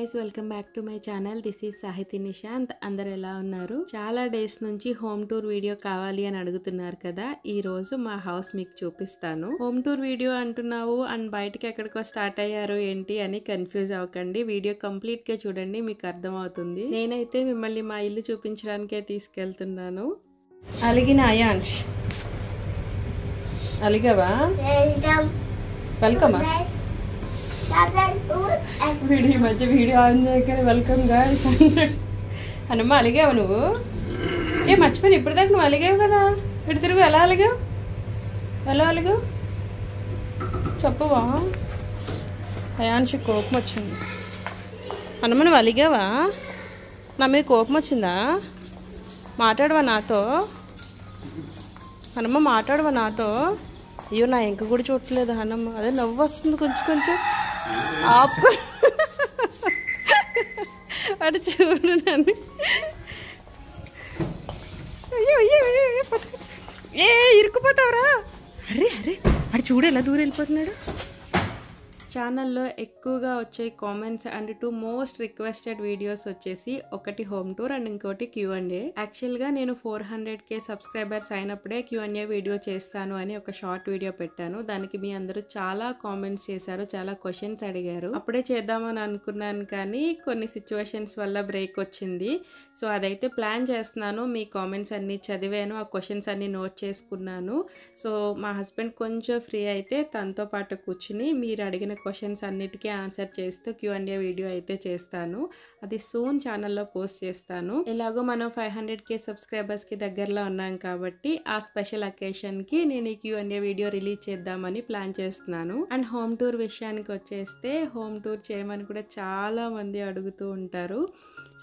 Guys, welcome back to my channel. This is Sahithi Nishanth. అందరు ఎలా ఉన్నారు? చాలా డేస్ నుంచి హోమ్ టూర్ వీడియో కావాలి అని అడుగుతున్నారు కదా. ఈ రోజు మా హౌస్ మీకు చూపిస్తాను. హోమ్ టూర్ వీడియో అంటున్నావు అండ్ బయటకి ఎక్కడికో స్టార్ట్ అయ్యారు ఏంటి అని కన్ఫ్యూజ్ అవ్వకండి. వీడియో కంప్లీట్ గా చూడండి, మీకు అర్థమవుతుంది. నేనైతే మిమ్మల్ని మా ఇల్లు చూపించడానికే తీసుకెళ్తున్నాను. అలిగిన అయాన్ష్, అలిగవా? వెల్కమా? వీడియో మధ్య వీడియో ఆన్ చేయగానే వెల్కమ్ గాయ్స్ అన్నమ్మ. అలిగావు నువ్వు? ఏ మర్చిపోయిన ఇప్పటిదాకా నువ్వు అలిగావు కదా. ఇటు తిరుగు. ఎలా అలిగావు? ఎలా అలిగావు చెప్పవా? అయాన్షి కోపం వచ్చింది. అన్నమ్మ నువ్వు అలిగావా? నా మీద కోపం వచ్చిందా? మాట్లాడవా నాతో? అన్నమ్మ మాట్లాడవా నాతో? అయ్యో నా ఇంక కూడా చూడట్లేదు అన్నమ్మ. అదే నవ్వు వస్తుంది కొంచెం కొంచెం. ఆపు అటు చూడు నన్ను. అయ్యో అయ్యో అయ్యో ఏ ఇరుక్కుపోతావురా. అరే అరే అటు చూడు ఎలా దూరం వెళ్ళిపోతున్నాడు. ఛానల్లో ఎక్కువగా వచ్చే comments and 2 most requested videos వచ్చేసి ఒకటి హోమ్ టూర్ అండ్ ఇంకోటి Q&A. యాక్చువల్గా నేను 400K సబ్స్క్రైబర్స్ అయినప్పుడే Q&A వీడియో చేస్తాను అని ఒక షార్ట్ వీడియో పెట్టాను. దానికి మీ అందరూ చాలా కామెంట్స్ చేశారు, చాలా క్వశ్చన్స్ అడిగారు. అప్పుడే చేద్దామని అనుకున్నాను కానీ కొన్ని సిచ్యువేషన్స్ వల్ల బ్రేక్ వచ్చింది. సో అదైతే ప్లాన్ చేస్తున్నాను. మీ కామెంట్స్ అన్నీ చదివాను, ఆ క్వశ్చన్స్ అన్నీ నోట్ చేసుకున్నాను. సో మా హస్బెండ్ కొంచెం ఫ్రీ అయితే తనతో పాటు కూర్చుని మీరు అడిగిన క్వశ్చన్స్ అన్నిటికీ ఆన్సర్ చేస్తూ Q&A వీడియో అయితే చేస్తాను. అది సూన్ ఛానల్లో పోస్ట్ చేస్తాను. ఎలాగో మనం 500K సబ్స్క్రైబర్స్కి దగ్గరలో ఉన్నాం కాబట్టి ఆ స్పెషల్ అకేషన్కి నేను ఈ Q&A వీడియో రిలీజ్ చేద్దామని ప్లాన్ చేస్తున్నాను. అండ్ హోమ్ టూర్ విషయానికి వచ్చేస్తే హోమ్ టూర్ చేయమని కూడా చాలా మంది అడుగుతూ ఉంటారు.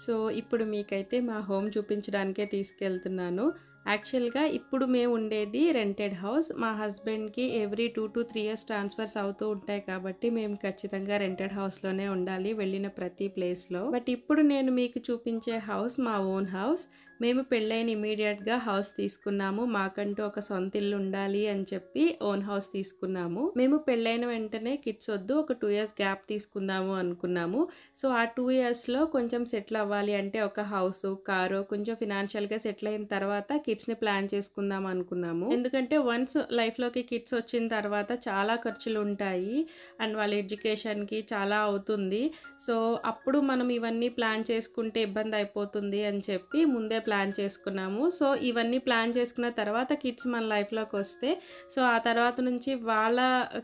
సో ఇప్పుడు మీకైతే మా హోమ్ చూపించడానికే తీసుకెళ్తున్నాను. యాక్చువల్గా ఇప్పుడు మేము ఉండేది రెంటెడ్ హౌస్. మా హస్బెండ్కి ఎవ్రీ 2 to 3 years ట్రాన్స్ఫర్స్ అవుతూ ఉంటాయి కాబట్టి మేము ఖచ్చితంగా రెంటెడ్ హౌస్లోనే ఉండాలి వెళ్ళిన ప్రతి ప్లేస్లో. బట్ ఇప్పుడు నేను మీకు చూపించే హౌస్ మా ఓన్ హౌస్. మేము పెళ్ళైన ఇమీడియట్గా హౌస్ తీసుకున్నాము. మాకంటూ ఒక సొంత ఇల్లు ఉండాలి అని చెప్పి ఓన్ హౌస్ తీసుకున్నాము. మేము పెళ్ళైన వెంటనే కిడ్స్ వద్దు, ఒక 2 years గ్యాప్ తీసుకుందాము అనుకున్నాము. సో ఆ 2 yearsలో కొంచెం సెటిల్ అవ్వాలి అంటే ఒక హౌస్, కారు, కొంచెం ఫినాన్షియల్గా సెటిల్ అయిన తర్వాత కిడ్స్ని ప్లాన్ చేసుకుందాం అనుకున్నాము. ఎందుకంటే వన్స్ లైఫ్లోకి కిడ్స్ వచ్చిన తర్వాత చాలా ఖర్చులు ఉంటాయి అండ్ వాళ్ళ ఎడ్యుకేషన్కి చాలా అవుతుంది. సో అప్పుడు మనం ఇవన్నీ ప్లాన్ చేసుకుంటే ఇబ్బంది అయిపోతుంది అని చెప్పి ముందే ప్లాన్ చేసుకున్నాము. సో ఇవన్నీ ప్లాన్ చేసుకున్న తర్వాత కిడ్స్ మన లైఫ్లోకి వస్తే సో ఆ తర్వాత నుంచి వాళ్ళ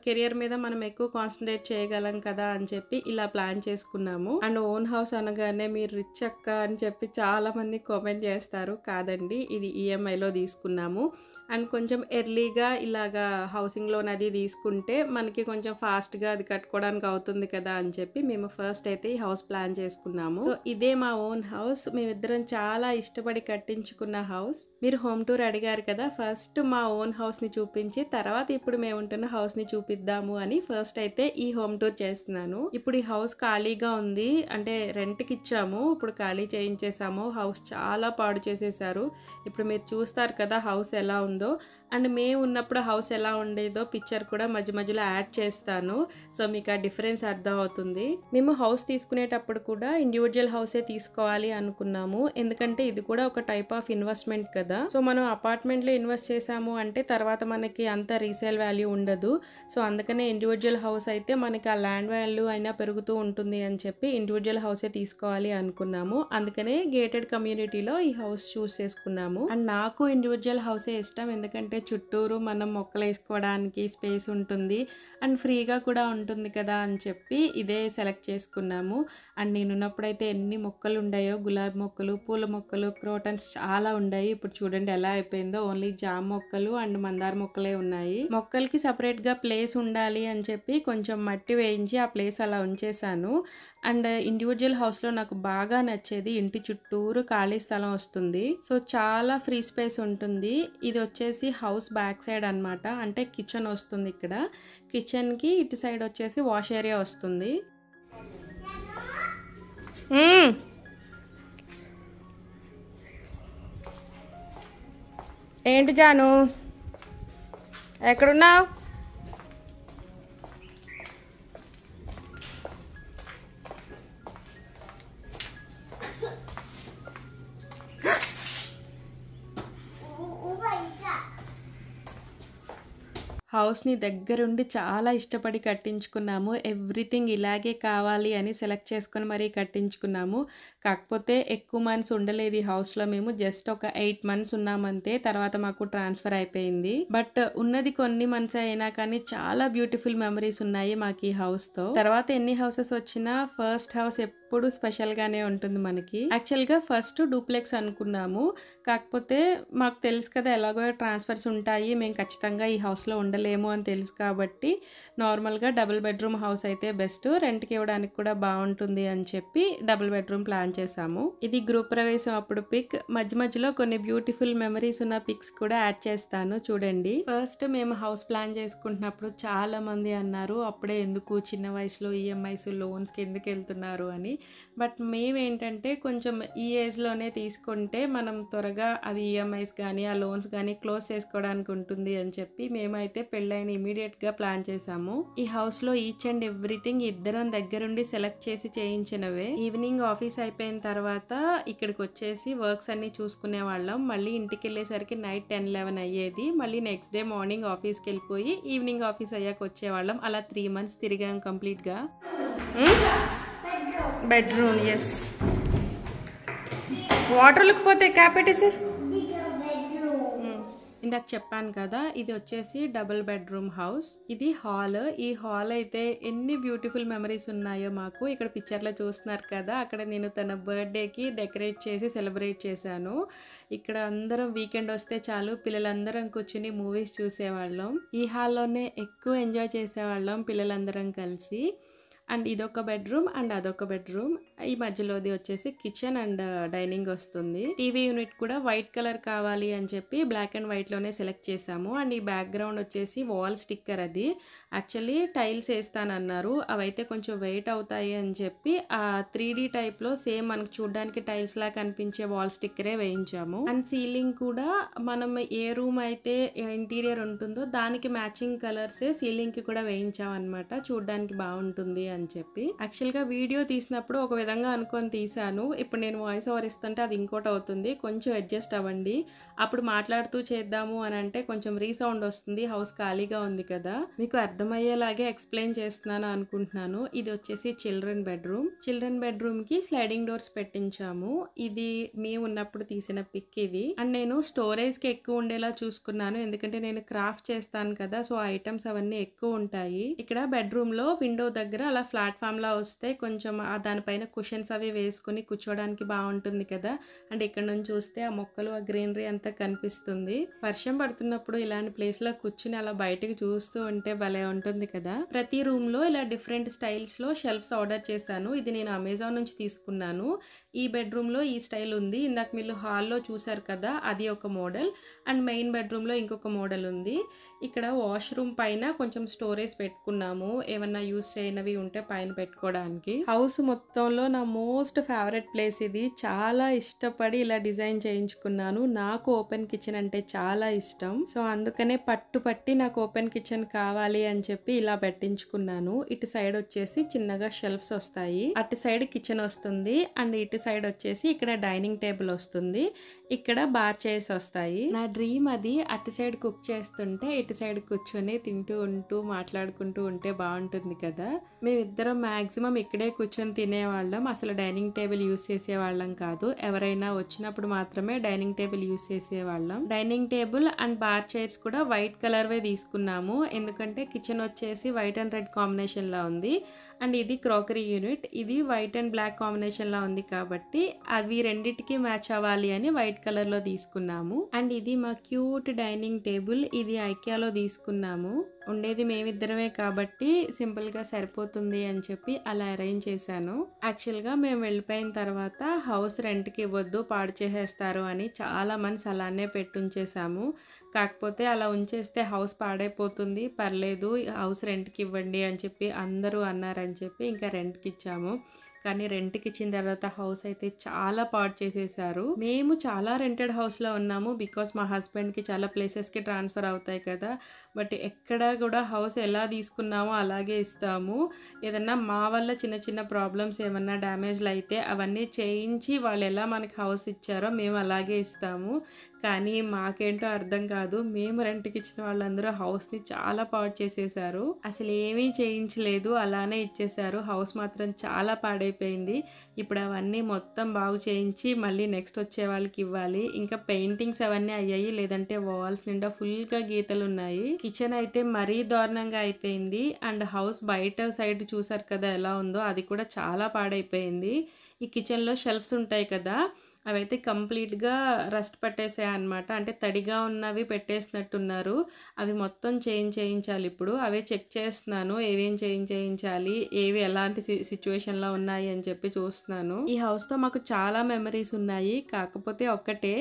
కెరియర్ మీద మనం ఎక్కువ కాన్సన్ట్రేట్ చేయగలం కదా అని చెప్పి ఇలా ప్లాన్ చేసుకున్నాము. అండ్ ఓన్ హౌస్ అనగానే మీరు రిచ్ అక్క అని చెప్పి చాలా మంది కామెంట్ చేస్తారు. కాదండి, ఇది EMIలో తీసుకున్నాము. అండ్ కొంచెం ఎర్లీగా ఇలాగా హౌసింగ్ లోన్ అది తీసుకుంటే మనకి కొంచెం ఫాస్ట్గా అది కట్టుకోవడానికి అవుతుంది కదా అని చెప్పి మేము ఫస్ట్ అయితే ఈ హౌస్ ప్లాన్ చేసుకున్నాము. సో ఇదే మా ఓన్ హౌస్. మేమిద్దరం చాలా ఇష్టపడి కట్టించుకున్న హౌస్. మీరు హోమ్ టూర్ అడిగారు కదా, ఫస్ట్ మా ఓన్ హౌస్ని చూపించి తర్వాత ఇప్పుడు మేము ఉంటున్న హౌస్ని చూపిద్దాము అని ఫస్ట్ అయితే ఈ హోమ్ టూర్ చేస్తున్నాను. ఇప్పుడు ఈ హౌస్ ఖాళీగా ఉంది, అంటే రెంట్కి ఇచ్చాము, ఇప్పుడు ఖాళీ చేయించేసాము. హౌస్ చాలా పాడు చేసేసారు. ఇప్పుడు మీరు చూస్తారు కదా హౌస్ ఎలా ఉందో. అండ్ మేము ఉన్నప్పుడు హౌస్ ఎలా ఉండేదో పిక్చర్ కూడా మధ్య మధ్యలో యాడ్ చేస్తాను. సో మీకు ఆ డిఫరెన్స్ అర్థం అవుతుంది. మేము హౌస్ తీసుకునేటప్పుడు కూడా ఇండివిజువల్ హౌసే తీసుకోవాలి అనుకున్నాము. ఎందుకంటే ఇది కూడా ఒక టైప్ ఆఫ్ ఇన్వెస్ట్మెంట్ కదా. సో మనం అపార్ట్మెంట్లో ఇన్వెస్ట్ చేసాము అంటే తర్వాత మనకి అంత రీసేల్ వాల్యూ ఉండదు. సో అందుకనే ఇండివిజువల్ హౌస్ అయితే మనకి ఆ ల్యాండ్ వాల్యూ అయినా పెరుగుతూ ఉంటుంది అని చెప్పి ఇండివిజువల్ హౌసే తీసుకోవాలి అనుకున్నాము. అందుకనే గేటెడ్ కమ్యూనిటీలో ఈ హౌస్ చూస్ చేసుకున్నాము. అండ్ నాకు ఇండివిజువల్ హౌసే ఇష్టం. ఎందుకంటే చుట్టూరు మనం మొక్కలు వేసుకోవడానికి స్పేస్ ఉంటుంది అండ్ ఫ్రీగా కూడా ఉంటుంది కదా అని చెప్పి ఇదే సెలెక్ట్ చేసుకున్నాము. అండ్ నేనున్నప్పుడైతే ఎన్ని మొక్కలు ఉన్నాయో, గులాబీ మొక్కలు, పూల మొక్కలు, క్రోటన్స్ చాలా ఉన్నాయి. ఇప్పుడు చూడండి ఎలా అయిపోయిందో. ఓన్లీ జామ మొక్కలు అండ్ మందార మొక్కలే ఉన్నాయి. మొక్కలకి సపరేట్గా ప్లేస్ ఉండాలి అని చెప్పి కొంచెం మట్టి వేయించి ఆ ప్లేస్ అలా ఉంచేసాను. అండ్ ఇండివిజువల్ హౌస్లో నాకు బాగా నచ్చేది ఇంటి చుట్టూరు ఖాళీ స్థలం వస్తుంది. సో చాలా ఫ్రీ స్పేస్ ఉంటుంది. ఇది వచ్చేసి హౌస్ బ్యాక్ సైడ్ అన్నమాట. అంటే కిచెన్ వస్తుంది. ఇక్కడ కిచెన్కి ఇటు సైడ్ వచ్చేసి వాష్ ఏరియా వస్తుంది. ఏంటి జాను, ఎక్కడున్నావు? హౌస్ని దగ్గరుండి చాలా ఇష్టపడి కట్టించుకున్నాము. ఎవ్రీథింగ్ ఇలాగే కావాలి అని సెలెక్ట్ చేసుకొని మరీ కట్టించుకున్నాము. కాకపోతే ఎక్కువ మంత్స్ ఉండలేదు ఈ హౌస్లో. మేము జస్ట్ ఒక 8 మంత్స్ ఉన్నామంతే. తర్వాత మాకు ట్రాన్స్ఫర్ అయిపోయింది. బట్ ఉన్నది కొన్ని మంత్స్ అయినా కానీ చాలా బ్యూటిఫుల్ మెమరీస్ ఉన్నాయి మాకు ఈ హౌస్తో. తర్వాత ఎన్ని హౌసెస్ వచ్చినా ఫస్ట్ హౌస్ ఎప్పుడు స్పెషల్గానే ఉంటుంది మనకి. యాక్చువల్గా ఫస్ట్ డూప్లెక్స్ అనుకున్నాము. కాకపోతే మాకు తెలుసు కదా ఎలాగో ట్రాన్స్ఫర్స్ ఉంటాయి, మేము ఖచ్చితంగా ఈ హౌస్లో ఉండలేము అని తెలుసు కాబట్టి నార్మల్గా డబుల్ బెడ్రూమ్ హౌస్ అయితే బెస్ట్, రెంట్కి ఇవ్వడానికి కూడా బాగుంటుంది అని చెప్పి డబుల్ బెడ్రూమ్ ప్లాన్ చేసాము. ఇది గృహ ప్రవేశం అప్పుడు పిక్. మధ్య మధ్యలో కొన్ని బ్యూటిఫుల్ మెమరీస్ ఉన్న పిక్స్ కూడా యాడ్ చేస్తాను చూడండి. ఫస్ట్ మేము హౌస్ ప్లాన్ చేసుకుంటున్నప్పుడు చాలా మంది అన్నారు అప్పుడే ఎందుకు చిన్న వయసులో ఈఎంఐస్ లోన్స్కి ఎందుకు వెళ్తున్నారు అని. బట్ మేమేంటంటే కొంచెం ఈ ఏజ్లోనే తీసుకుంటే మనం త్వరగా అవి ఈఎంఐస్ కానీ ఆ లోన్స్ కానీ క్లోజ్ చేసుకోవడానికి ఉంటుంది అని చెప్పి మేమైతే పెళ్ళైన ఇమీడియట్గా ప్లాన్ చేసాము. ఈ హౌస్లో ఈచ్ అండ్ ఎవ్రీథింగ్ ఇద్దరం దగ్గరుండి సెలెక్ట్ చేసి చేయించినవే. ఈవినింగ్ ఆఫీస్ అయిపోయిన తర్వాత ఇక్కడికి వచ్చేసి వర్క్స్ అన్ని చూసుకునే వాళ్ళం. మళ్ళీ ఇంటికి వెళ్ళేసరికి నైట్ 10-11 అయ్యేది. మళ్ళీ నెక్స్ట్ డే మార్నింగ్ ఆఫీస్కి వెళ్ళిపోయి ఈవినింగ్ ఆఫీస్ అయ్యాక వచ్చేవాళ్ళం. అలా 3 months తిరిగాం కంప్లీట్గా. బెడ్రూమ్ ఎస్ వాటర్ లేకపోతే క్యాప్ పెట్టేసి. ఇందాక చెప్పాను కదా ఇది వచ్చేసి డబుల్ బెడ్రూమ్ హౌస్. ఇది హాల్. ఈ హాల్ అయితే ఎన్ని బ్యూటిఫుల్ మెమరీస్ ఉన్నాయో మాకు. ఇక్కడ పిక్చర్లో చూస్తున్నారు కదా, అక్కడ నేను తన బర్త్డేకి డెకరేట్ చేసి సెలబ్రేట్ చేశాను. ఇక్కడ అందరం వీకెండ్ వస్తే చాలు పిల్లలందరం కూర్చుని మూవీస్ చూసేవాళ్ళం. ఈ హాల్లోనే ఎక్కువ ఎంజాయ్ చేసేవాళ్ళం పిల్లలందరం కలిసి. అండ్ ఇదొక బెడ్రూమ్ అండ్ అదొక బెడ్రూమ్. ఈ మధ్యలోది వచ్చేసి కిచెన్ అండ్ డైనింగ్ వస్తుంది. టీవీ యూనిట్ కూడా వైట్ కలర్ కావాలి అని చెప్పి బ్లాక్ అండ్ వైట్లోనే సెలెక్ట్ చేసాము. అండ్ ఈ బ్యాక్గ్రౌండ్ వచ్చేసి వాల్ స్టిక్కర్. అది యాక్చువల్లీ టైల్స్ వేస్తానన్నారు, అవైతే కొంచెం వెయిట్ అవుతాయి అని చెప్పి ఆ 3D టైప్లో సేమ్ మనకు చూడడానికి టైల్స్ లా కనిపించే వాల్ స్టిక్కరే వేయించాము. అండ్ సీలింగ్ కూడా మనం ఏ రూమ్ అయితే ఇంటీరియర్ ఉంటుందో దానికి మ్యాచింగ్ కలర్సే సీలింగ్కి కూడా వేయించాం అనమాట, చూడడానికి బాగుంటుంది అని చెప్పి. యాక్చువల్గా వీడియో తీసినప్పుడు ఒక విధంగా అనుకొని తీసాను, ఇప్పుడు నేను వాయిస్ ఓవర్ ఇస్తుంటే అది ఇంకోటి అవుతుంది, కొంచెం అడ్జస్ట్ అవ్వండి. అప్పుడు మాట్లాడుతూ చేద్దాము అని అంటే కొంచెం రీసౌండ్ వస్తుంది, హౌస్ ఖాళీగా ఉంది కదా. మీకు అర్థమయ్యేలాగే ఎక్స్ప్లెయిన్ చేస్తున్నాను అనుకుంటున్నాను. ఇది వచ్చేసి చిల్డ్రన్ బెడ్రూమ్. చిల్డ్రన్ బెడ్రూమ్ కి స్లైడింగ్ డోర్స్ పెట్టించాము. ఇది మేము ఉన్నప్పుడు తీసిన పిక్ ఇది. అండ్ నేను స్టోరేజ్ కి ఎక్కువ ఉండేలా చూసుకున్నాను, ఎందుకంటే నేను క్రాఫ్ట్ చేస్తాను కదా, సో ఐటమ్స్ అవన్నీ ఎక్కువ ఉంటాయి. ఇక్కడ బెడ్రూమ్ లో విండో దగ్గర అలా ప్లాట్ఫామ్ లా వస్తే కొంచెం దానిపైన కుషన్స్ అవి వేసుకుని కూర్చోడానికి బాగుంటుంది కదా. అండ్ ఇక్కడ నుంచి చూస్తే ఆ మొక్కలు ఆ గ్రీనరీ అంతా కనిపిస్తుంది. వర్షం పడుతున్నప్పుడు ఇలాంటి ప్లేస్ లో కూర్చుని అలా బయటకు చూస్తూ ఉంటే భలే ఉంటుంది కదా. ప్రతి రూమ్ లో ఇలా డిఫరెంట్ స్టైల్స్ లో షెల్ఫ్స్ ఆర్డర్ చేశాను. ఇది నేను అమెజాన్ నుంచి తీసుకున్నాను. ఈ బెడ్రూమ్ లో ఈ స్టైల్ ఉంది. ఇందాక మీరు హాల్లో చూసారు కదా, అది ఒక మోడల్. అండ్ మెయిన్ బెడ్రూమ్ లో ఇంకొక మోడల్ ఉంది. ఇక్కడ వాష్రూమ్ పైన కొంచెం స్టోరేజ్ పెట్టుకున్నాము, ఏమన్నా యూస్ చేయనవి ఉంటే పైన పెట్టుకోవడానికి. హౌస్ మొత్తంలో నా మోస్ట్ ఫేవరెట్ ప్లేస్ ఇది. చాలా ఇష్టపడి ఇలా డిజైన్ చేయించుకున్నాను. నాకు ఓపెన్ కిచెన్ అంటే చాలా ఇష్టం, సో అందుకనే పట్టుపట్టి నాకు ఓపెన్ కిచెన్ కావాలి అని చెప్పి ఇలా పెట్టించుకున్నాను. ఇటు సైడ్ వచ్చేసి చిన్నగా షెల్ఫ్స్ వస్తాయి, అటు సైడ్ కిచెన్ వస్తుంది. అండ్ ఇటు సైడ్ వచ్చేసి ఇక్కడ డైనింగ్ టేబుల్ వస్తుంది, ఇక్కడ బార్ చైర్స్ వస్తాయి. నా డ్రీమ్ అది, అటు సైడ్ కుక్ చేస్తుంటే ఇటు సైడ్ కూర్చొని తింటూ ఉంటూ మాట్లాడుకుంటూ ఉంటే బాగుంటుంది కదా. మేమిద్దరం మ్యాక్సిమం ఇక్కడే కూర్చొని తినేవాళ్ళం, అసలు డైనింగ్ టేబుల్ యూస్ చేసేవాళ్ళం కాదు. ఎవరైనా వచ్చినప్పుడు మాత్రమే డైనింగ్ టేబుల్ యూస్ చేసేవాళ్ళం. Dining table and bar chairs కూడా వైట్ కలర్వే తీసుకున్నాము, ఎందుకంటే కిచెన్ వచ్చేసి వైట్ అండ్ రెడ్ కాంబినేషన్ లా ఉంది. అండ్ ఇది క్రాకరీ యూనిట్, ఇది వైట్ అండ్ బ్లాక్ కాంబినేషన్ లా ఉంది కాబట్టి అవి రెండిటికి మ్యాచ్ అవ్వాలి అని వైట్ కలర్ లో తీసుకున్నాము. అండ్ ఇది మా క్యూట్ డైనింగ్ టేబుల్, ఇది ఐకియాలో తీసుకున్నాము. ఉండేది మేమిద్దరమే కాబట్టి సింపుల్ గా సరిపోతుంది అని చెప్పి అలా అరేంజ్ చేశాను. యాక్చువల్ గా మేము వెళ్ళిపోయిన తర్వాత హౌస్ రెంట్ కి ఇవ్వద్దు, పాడు చేసేస్తారు అని చాలా మంత్స్ అలానే పెట్టుంచేసాము. కాకపోతే అలా ఉంచేస్తే హౌస్ పాడైపోతుంది, పర్లేదు హౌస్ రెంట్కి ఇవ్వండి అని చెప్పి అందరూ అన్నారని చెప్పి ఇంకా రెంట్కి ఇచ్చాము. కానీ రెంట్కి ఇచ్చిన తర్వాత హౌస్ అయితే చాలా పాడు చేసేసారు. మేము చాలా రెంటెడ్ హౌస్లో ఉన్నాము, బికాస్ మా హస్బెండ్కి చాలా ప్లేసెస్కి ట్రాన్స్ఫర్ అవుతాయి కదా. బట్ ఎక్కడ కూడా హౌస్ ఎలా తీసుకున్నామో అలాగే ఇస్తాము. ఏదన్నా మా వల్ల చిన్న చిన్న ప్రాబ్లమ్స్ ఏమన్నా డ్యామేజ్లు అయితే అవన్నీ చేయించి వాళ్ళు ఎలా మనకి హౌస్ ఇచ్చారో మేము అలాగే ఇస్తాము. కానీ మాకేంటో అర్థం కాదు, మేము రెంట్కి ఇచ్చిన వాళ్ళందరూ హౌస్ని చాలా పాడు చేసేసారు. అసలు ఏమీ చేయించలేదు, అలానే ఇచ్చేసారు. హౌస్ మాత్రం చాలా పాడైపోయింది. ఇప్పుడు అవన్నీ మొత్తం బాగు చేయించి మళ్ళీ నెక్స్ట్ వచ్చే వాళ్ళకి ఇవ్వాలి. ఇంకా పెయింటింగ్స్ అవన్నీ అయ్యాయి, లేదంటే వాల్స్ నిండా ఫుల్గా గీతలు ఉన్నాయి. కిచెన్ అయితే మరీ దారుణంగా అయిపోయింది. అండ్ హౌస్ బయట సైడ్ చూసారు కదా ఎలా ఉందో, అది కూడా చాలా పాడైపోయింది. ఈ కిచెన్లో షెల్ఫ్స్ ఉంటాయి కదా, అవైతే కంప్లీట్గా రస్ట్ పట్టేసాయి అనమాట. అంటే తడిగా ఉన్నవి పెట్టేసినట్టున్నారు. అవి మొత్తం చేయించాలి. ఇప్పుడు అవే చెక్ చేస్తున్నాను, ఏవేం చేయించాలి, ఏవి ఎలాంటి సిచ్యువేషన్లో ఉన్నాయి అని చెప్పి చూస్తున్నాను. ఈ హౌస్తో మాకు చాలా మెమరీస్ ఉన్నాయి. కాకపోతే ఒక్కటే,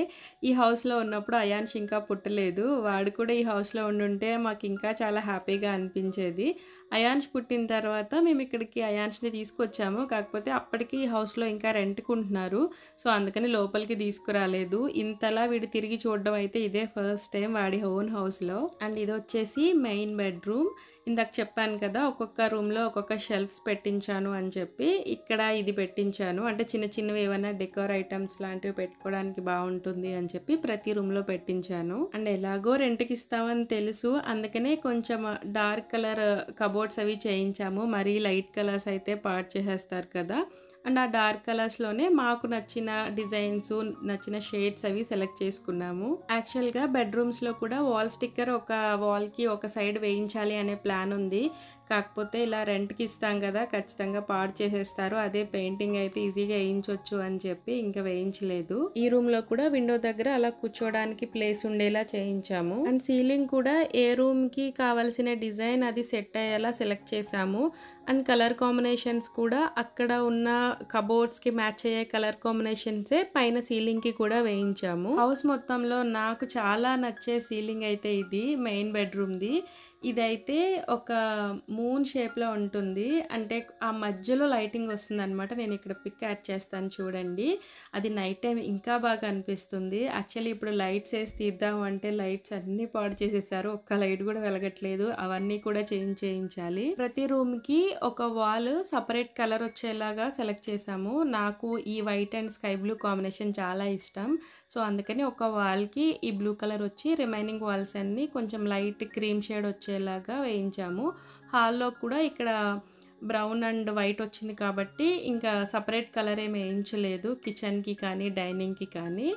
ఈ హౌస్లో ఉన్నప్పుడు అయాన్ష్ ఇంకా పుట్టలేదు. వాడు కూడా ఈ హౌస్లో ఉండుంటే మాకు ఇంకా చాలా హ్యాపీగా అనిపించేది. అయాన్ష్ పుట్టిన తర్వాత మేము ఇక్కడికి అయాన్ష్ని తీసుకొచ్చాము. కాకపోతే అప్పటికి ఈ హౌస్లో ఇంకా రెంట్కుంటున్నారు. సో అందుకని లోపలికి తీసుకురాలేదు. ఇంతలా వీడు తిరిగి చూడడం అయితే ఇదే ఫస్ట్ టైం వాడి ఓన్ హౌస్లో. అండ్ ఇది వచ్చేసి మెయిన్ బెడ్రూమ్. ఇందాక చెప్పాను కదా, ఒక్కొక్క రూమ్లో ఒక్కొక్క షెల్ఫ్స్ పెట్టించాను అని చెప్పి, ఇక్కడ ఇది పెట్టించాను. అంటే చిన్న చిన్నవి ఏమైనా డెకోర్ ఐటమ్స్ లాంటివి పెట్టుకోవడానికి బాగుంటుంది అని చెప్పి ప్రతి రూమ్లో పెట్టించాను. అండ్ ఎలాగో రెంట్కి ఇస్తామని తెలుసు, అందుకనే కొంచెం డార్క్ కలర్ కబోర్డ్స్ అవి చేయించాము. మరీ లైట్ కలర్స్ అయితే పాడు చేసేస్తారు కదా. అండ్ ఆ డార్క్ కలర్స్లోనే మాకు నచ్చిన డిజైన్స్, నచ్చిన షేడ్స్ అవి సెలెక్ట్ చేసుకున్నాము. యాక్చువల్గా బెడ్రూమ్స్లో కూడా వాల్ స్టిక్కర్ ఒక వాల్కి ఒక సైడ్ వేయించాలి అనే ప్లాన్ ఉంది. కాకపోతే ఇలా రెంట్కి ఇస్తాం కదా, ఖచ్చితంగా పాడు చేసేస్తారు. అదే పెయింటింగ్ అయితే ఈజీగా వేయించవచ్చు అని చెప్పి ఇంకా వేయించలేదు. ఈ రూమ్లో కూడా విండో దగ్గర అలా కూర్చోడానికి ప్లేస్ ఉండేలా చేయించాము. అండ్ సీలింగ్ కూడా ఏ రూమ్కి కావాల్సిన డిజైన్ అది సెట్ అయ్యేలా సెలెక్ట్ చేసాము. అండ్ కలర్ కాంబినేషన్స్ కూడా అక్కడ ఉన్న కబోర్డ్స్కి మ్యాచ్ అయ్యే కలర్ కాంబినేషన్సే పైన సీలింగ్కి కూడా వేయించాము. హౌస్ మొత్తంలో నాకు చాలా నచ్చే సీలింగ్ అయితే ఇది మెయిన్ బెడ్రూమ్ది. ఇదైతే ఒక మూన్ షేప్లో ఉంటుంది. అంటే ఆ మధ్యలో లైటింగ్ వస్తుంది అనమాట. నేను ఇక్కడ పిక్ యాడ్ చేస్తాను చూడండి. అది నైట్ టైం ఇంకా బాగా అనిపిస్తుంది. యాక్చువల్లీ ఇప్పుడు లైట్స్ వేసి తీద్దాము అంటే లైట్స్ అన్నీ పాడు చేసేసారు. ఒక్క లైట్ కూడా వెలగట్లేదు. అవన్నీ కూడా చేయించాలి. ప్రతి రూమ్కి ఒక వాల్ సపరేట్ కలర్ వచ్చేలాగా సెలెక్ట్ చేసాము. నాకు ఈ white and sky blue combination చాలా ఇష్టం. సో అందుకని ఒక వాల్కి ఈ బ్లూ కలర్ వచ్చి, రిమైనింగ్ వాల్స్ అన్నీ కొంచెం లైట్ క్రీమ్ షేడ్ వచ్చేలాగా వేయించాము. హాల్లో కూడా ఇక్కడ బ్రౌన్ అండ్ వైట్ వచ్చింది కాబట్టి ఇంకా సపరేట్ కలర్ ఏమి వేయించలేదు. కిచెన్కి కానీ డైనింగ్కి కానీ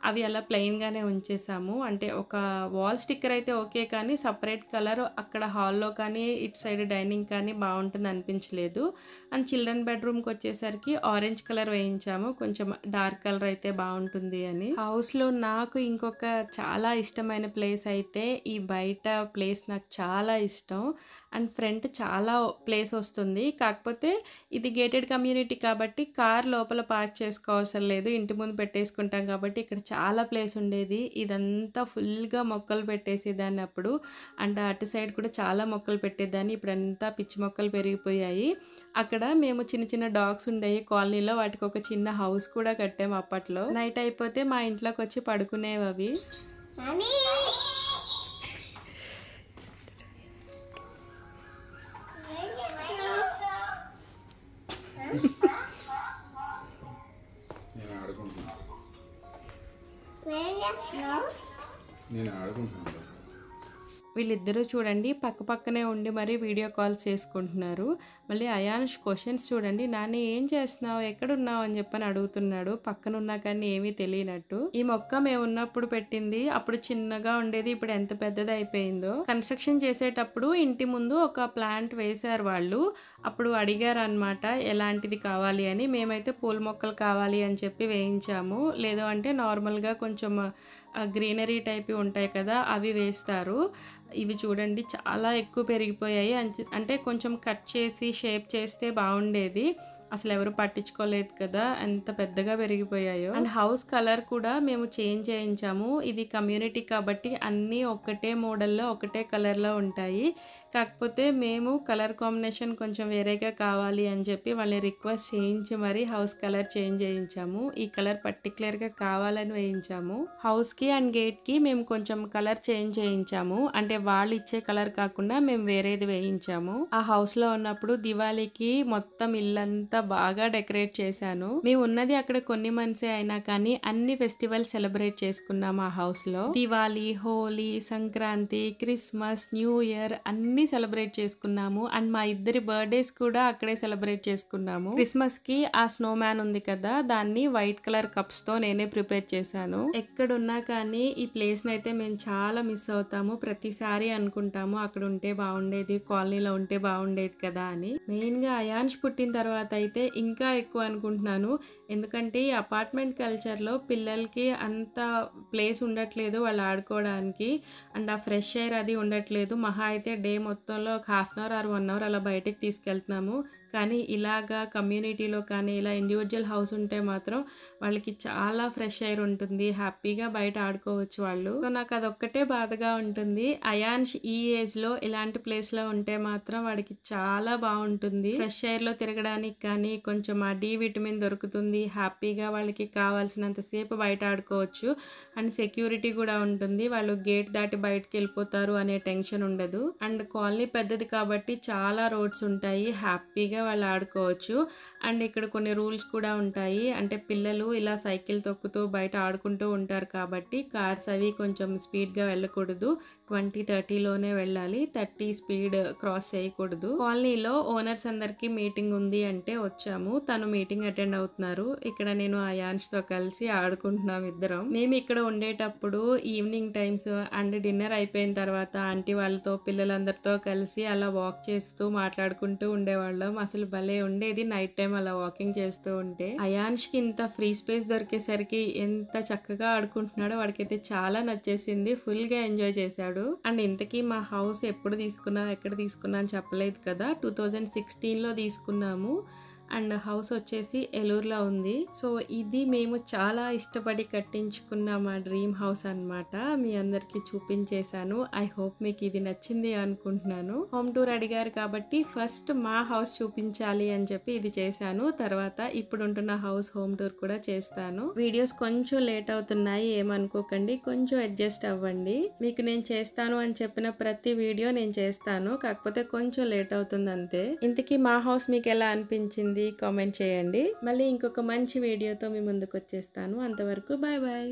అవి అలా ప్లెయిన్గానే ఉంచేసాము. అంటే ఒక వాల్ స్టిక్కర్ అయితే ఓకే, కానీ సపరేట్ కలర్ అక్కడ హాల్లో కానీ ఇటు సైడ్ డైనింగ్ కానీ బాగుంటుంది అనిపించలేదు. అండ్ చిల్డ్రన్ బెడ్రూమ్కి వచ్చేసరికి ఆరెంజ్ కలర్ వేయించాము, కొంచెం డార్క్ కలర్ అయితే బాగుంటుంది అని. హౌస్లో నాకు ఇంకొక చాలా ఇష్టమైన ప్లేస్ అయితే ఈ బయట ప్లేస్ నాకు చాలా ఇష్టం. అండ్ ఫ్రంట్ చాలా ప్లేస్ వస్తుంది. కాకపోతే ఇది గేటెడ్ కమ్యూనిటీ కాబట్టి కార్ లోపల పార్క్ చేసుకోవసరం లేదు, ఇంటి ముందు పెట్టేసుకుంటాం కాబట్టి ఇక్కడ చాలా ప్లేస్ ఉండేది. ఇదంతా ఫుల్గా మొక్కలు పెట్టేసేదాన్ని అప్పుడు. అండ్ అటు సైడ్ కూడా చాలా మొక్కలు పెట్టేదాన్ని. ఇప్పుడంతా పిచ్చి మొక్కలు పెరిగిపోయాయి. అక్కడ మేము చిన్న చిన్న డాగ్స్ ఉండేవి కాలనీలో, వాటికి ఒక చిన్న హౌస్ కూడా కట్టాము అప్పట్లో. నైట్ అయిపోతే మా ఇంట్లోకి వచ్చి పడుకునేవి అవి. నేను ఆడుకుంటున్నాను. వీళ్ళిద్దరూ చూడండి పక్క పక్కనే ఉండి మరి వీడియో కాల్స్ చేసుకుంటున్నారు. మళ్ళీ అయాన్ష్ క్వశ్చన్స్ చూడండి, నాని ఏం చేస్తున్నావు, ఎక్కడున్నావు అని చెప్పని అడుగుతున్నాడు, పక్కన ఉన్నా కానీ ఏమీ తెలియనట్టు. ఈ మొక్క మేము ఉన్నప్పుడు పెట్టింది, అప్పుడు చిన్నగా ఉండేది, ఇప్పుడు ఎంత పెద్దది అయిపోయిందో. కన్స్ట్రక్షన్ చేసేటప్పుడు ఇంటి ముందు ఒక ప్లాంట్ వేశారు వాళ్ళు. అప్పుడు అడిగారు అనమాట ఎలాంటిది కావాలి అని. మేమైతే పూల మొక్కలు కావాలి అని చెప్పి వేయించాము. లేదు అంటే నార్మల్గా కొంచెం గ్రీనరీ టైప్ ఉంటాయి కదా, అవి వేస్తారు. ఇవి చూడండి చాలా ఎక్కువ పెరిగిపోయాయి. అంటే కొంచెం కట్ చేసి షేప్ చేస్తే బాగుండేది, అసలు ఎవరు పట్టించుకోలేదు కదా, ఎంత పెద్దగా పెరిగిపోయాయో. అండ్ హౌస్ కలర్ కూడా మేము చేంజ్ చేయించాము. ఇది కమ్యూనిటీ కాబట్టి అన్నీ ఒకటే మోడల్లో ఒకటే కలర్లో ఉంటాయి. కాకపోతే మేము కలర్ కాంబినేషన్ కొంచెం వేరేగా కావాలి అని చెప్పి వాళ్ళని రిక్వెస్ట్ చేయించి మరి హౌస్ కలర్ చేంజ్ చేయించాము. ఈ కలర్ పర్టికులర్గా కావాలని వేయించాము. హౌస్కి అండ్ గేట్కి మేము కొంచెం కలర్ చేంజ్ చేయించాము. అంటే వాళ్ళు ఇచ్చే కలర్ కాకుండా మేము వేరేది వేయించాము. ఆ హౌస్లో ఉన్నప్పుడు దివాళీకి మొత్తం ఇల్లంతా బాగా డెకరేట్ చేశాను. మేము ఉన్నది అక్కడ కొన్ని మంత్సే అయినా కానీ అన్ని ఫెస్టివల్ సెలబ్రేట్ చేసుకున్నాం ఆ హౌస్ లో. Diwali, Holi, Sankranti, Christmas, new year అన్ని సెలబ్రేట్ చేసుకున్నాము. అండ్ మా ఇద్దరి బర్త్డేస్ కూడా అక్కడే సెలబ్రేట్ చేసుకున్నాము. క్రిస్మస్ కి ఆ స్నో మ్యాన్ ఉంది కదా, దాన్ని వైట్ కలర్ కప్స్ తో నేనే ప్రిపేర్ చేశాను. ఎక్కడున్నా కానీ ఈ ప్లేస్ అయితే మేము చాలా మిస్ అవుతాము. ప్రతిసారి అనుకుంటాము అక్కడ ఉంటే బాగుండేది, కాలనీలో ఉంటే బాగుండేది కదా అని. మెయిన్ గా అయాన్ష్ పుట్టిన తర్వాత అయితే ఇంకా ఎక్కువ అనుకుంటున్నాను. ఎందుకంటే ఈ అపార్ట్మెంట్ కల్చర్ లో పిల్లలకి అంత ప్లేస్ ఉండట్లేదు వాళ్ళు ఆడుకోవడానికి. అండ్ ఆ ఫ్రెష్ ఎయిర్ అది ఉండట్లేదు. మహా అయితే డే మొత్తంలో ఒక half an hour or 1 hour అలా బయటకు తీసుకెళ్తున్నాము. కానీ ఇలాగా కమ్యూనిటీలో కానీ ఇలా ఇండివిజువల్ హౌస్ ఉంటే మాత్రం వాళ్ళకి చాలా ఫ్రెష్ ఎయిర్ ఉంటుంది. హ్యాపీగా బయట ఆడుకోవచ్చు వాళ్ళు. సో నాకు అదొక్కటే బాధగా ఉంటుంది. అయాన్ష్ ఈ ఏజ్ లో ఇలాంటి ప్లేస్ లో ఉంటే మాత్రం వాడికి చాలా బాగుంటుంది. ఫ్రెష్ ఎయిర్ లో తిరగడానికి కానీ కొంచెం ఆ డి విటమిన్ దొరుకుతుంది. హ్యాపీగా వాళ్ళకి కావాల్సినంత సేపు బయట ఆడుకోవచ్చు. అండ్ సెక్యూరిటీ కూడా ఉంటుంది. వాళ్ళు గేట్ దాటి బయటకు వెళ్ళిపోతారు అనే టెన్షన్ ఉండదు. అండ్ కాలనీ పెద్దది కాబట్టి చాలా రోడ్స్ ఉంటాయి. హ్యాపీగా వాళ్ళు ఆడుకోవచ్చు. అండ్ ఇక్కడ కొన్ని రూల్స్ కూడా ఉంటాయి. అంటే పిల్లలు ఇలా సైకిల్ తొక్కుతూ బయట ఆడుకుంటూ ఉంటారు కాబట్టి కార్స్ అవి కొంచెం స్పీడ్గా వెళ్ళకూడదు. 20-30లోనే వెళ్ళాలి. 30 స్పీడ్ క్రాస్ చేయకూడదు. కాలనీలో ఓనర్స్ అందరికి మీటింగ్ ఉంది అంటే వచ్చాము. తను మీటింగ్ అటెండ్ అవుతున్నారు. ఇక్కడ నేను అయాన్ష్తో కలిసి ఆడుకుంటున్నాం ఇద్దరం. మేము ఇక్కడ ఉండేటప్పుడు ఈవినింగ్ టైమ్స్ అండ్ డిన్నర్ అయిపోయిన తర్వాత ఆంటీ వాళ్ళతో పిల్లలందరితో కలిసి అలా వాక్ చేస్తూ మాట్లాడుకుంటూ ఉండేవాళ్ళం. అసలు భలే ఉండేది నైట్ టైం అలా వాకింగ్ చేస్తూ ఉంటే. అయాన్ష్కి ఇంత ఫ్రీ స్పేస్ దొరికేసరికి ఎంత చక్కగా ఆడుకుంటున్నాడో వాడికైతే చాలా నచ్చేసింది. ఫుల్ గా ఎంజాయ్ చేశాడు. అండ్ ఇంతకీ మా హౌస్ ఎప్పుడు తీసుకున్నా ఎక్కడ తీసుకున్నా అని చెప్పలేదు కదా, 2016లో తీసుకున్నాము. అండ్ హౌస్ వచ్చేసి ఏలూరులో ఉంది. సో ఇది మేము చాలా ఇష్టపడి కట్టించుకున్న మా డ్రీమ్ హౌస్ అన్నమాట. మీ అందరికి చూపించేశాను. ఐ హోప్ మీకు ఇది నచ్చింది అనుకుంటున్నాను. హోమ్ టూర్ అడిగారు కాబట్టి ఫస్ట్ మా హౌస్ చూపించాలి అని చెప్పి ఇది చేశాను. తర్వాత ఇప్పుడు ఉంటున్న హౌస్ హోమ్ టూర్ కూడా చేస్తాను. వీడియోస్ కొంచెం లేట్ అవుతున్నాయి, ఏమనుకోకండి, కొంచెం అడ్జస్ట్ అవ్వండి. మీకు నేను చేస్తాను అని చెప్పిన ప్రతి వీడియో నేను చేస్తాను, కాకపోతే కొంచెం లేట్ అవుతుంది అంతే. ఇంతకీ మా హౌస్ మీకు ఎలా అనిపించింది కామెంట్ చేయండి. మళ్ళీ ఇంకొక మంచి వీడియోతో మీ ముందుకు వచ్చేస్తాను. అంతవరకు బాయ్ బాయ్.